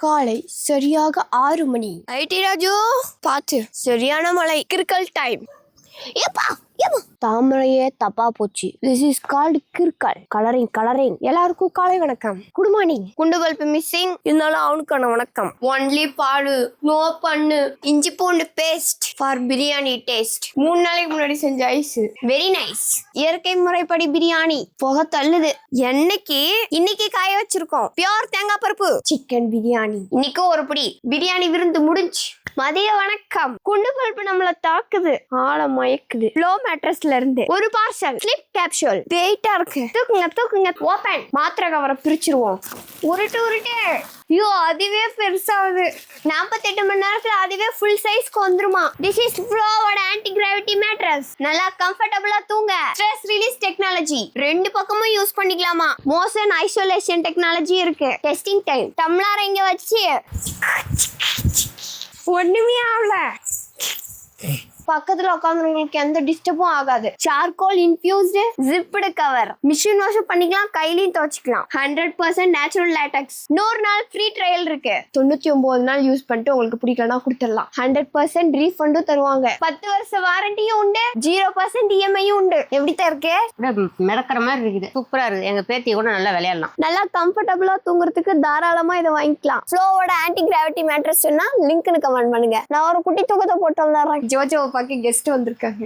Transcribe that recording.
காலை சரியாக 6 மணி. ஐடி ராஜு பாத்து சரியான மழை. கிறுக்கல் டைம். ஏப்பா தாமரையே தப்பா போச்சு. திஸ் இஸ் கால்டு கிறுக்கல். கலரிங் எல்லாருக்கும் காலை வணக்கம். Good morning. குண்டு பல்பு மிஸ்ஸிங் இருந்தாலும் அவனுக்கான வணக்கம். ஒன்லி பாடு, நோ பண்ணு, இஞ்சி பூண்டு பேஸ்ட் ஃபார் பிரியாணி டேஸ்ட். 3 நாளைக்கு முன்னாடி செஞ்ச ஐஸ் வெரி நைஸ். இயற்கை முறைப்படி பிரியாணி புகை தள்ளுது. இன்னைக்கு காய வச்சிருக்கோம் பியோர் தேங்காய் பருப்பு சிக்கன் பிரியாணி. இன்னைக்கு ஒரு பிடி பிரியாணி விருந்து முடிஞ்சு. மதிய வணக்கம். குண்டு பல்பு நம்மள தாக்குது, ஆழ மயக்குது. லோ மேட்ரஸ்ல இருந்து ஒரு பார்சல் ஸ்லிப் கேப்சூல் வெயிட்டா இருக்கு. தூக்குங்க ஓபன். மாத்திரை கவரை பிரிச்சிருவோம். உருட்டு ஐயோ அதுவே பெருசாகுது. 48 மணி நேரத்துல அதுவே ஃபுல் சைஸ்க்கு வந்துருமா. திஸ் இஸ் ஃப்ளோவோட ஆன்டி கிராவிட்டி மேட்ரஸ். நல்லா கம்ஃபர்டபுளா தூங்க. ஸ்ட்ரெஸ் ரிலீஸ் டெக்னாலஜி 2 பக்கமும் யூஸ் பண்ணிக்கலாமா. மோஷன் ஐசோலேஷன் டெக்னாலஜி இருக்கு. Testing time. டம்ளர் இங்க வச்சு ஒண்ணுமே ஆகல. பக்கத்துல உட்காந்துருக்கு எந்த டிஸ்டர்பும் ஆகாது. Charcoal infused zipped cover. Machine wash பண்ணிக்கலாம், கையிலையும் துவைச்சிக்கலாம். 100% நேச்சுரல் லேட்டக்ஸ். 100 நாள் ஃப்ரீ ட்ரையல் இருக்கு. 99 நாள் யூஸ் பண்ணிட்டு உங்களுக்கு பிடிக்கலன்னா கொடுத்துடலாம். 100% ரீஃபண்டும் தருவாங்க. 10 வருஷ வாரண்டியும் உண்டு. 0% இஎம்ஐயும் உண்டு. எப்படித்தான் இருக்கு? மிதக்கிற மாதிரி இருக்குது. சூப்பரா இருக்கு. எங்க பேத்தி கூட நல்லா விளையாடலாம். நல்லா கம்ஃபர்டபுளா தூங்குறதுக்கு தாராளமா இதை வாங்கிக்கலாம். ஃப்ளோவோட ஆன்டி கிராவிட்டி மேட்ரஸ் லிங்க்னு கமெண்ட் பண்ணுங்க. நான் ஒரு குட்டி தூக்கத்தை போட்டு வந்துடுறேன். ஜோஜோ பாக்க கெஸ்ட் வந்திருக்காங்க.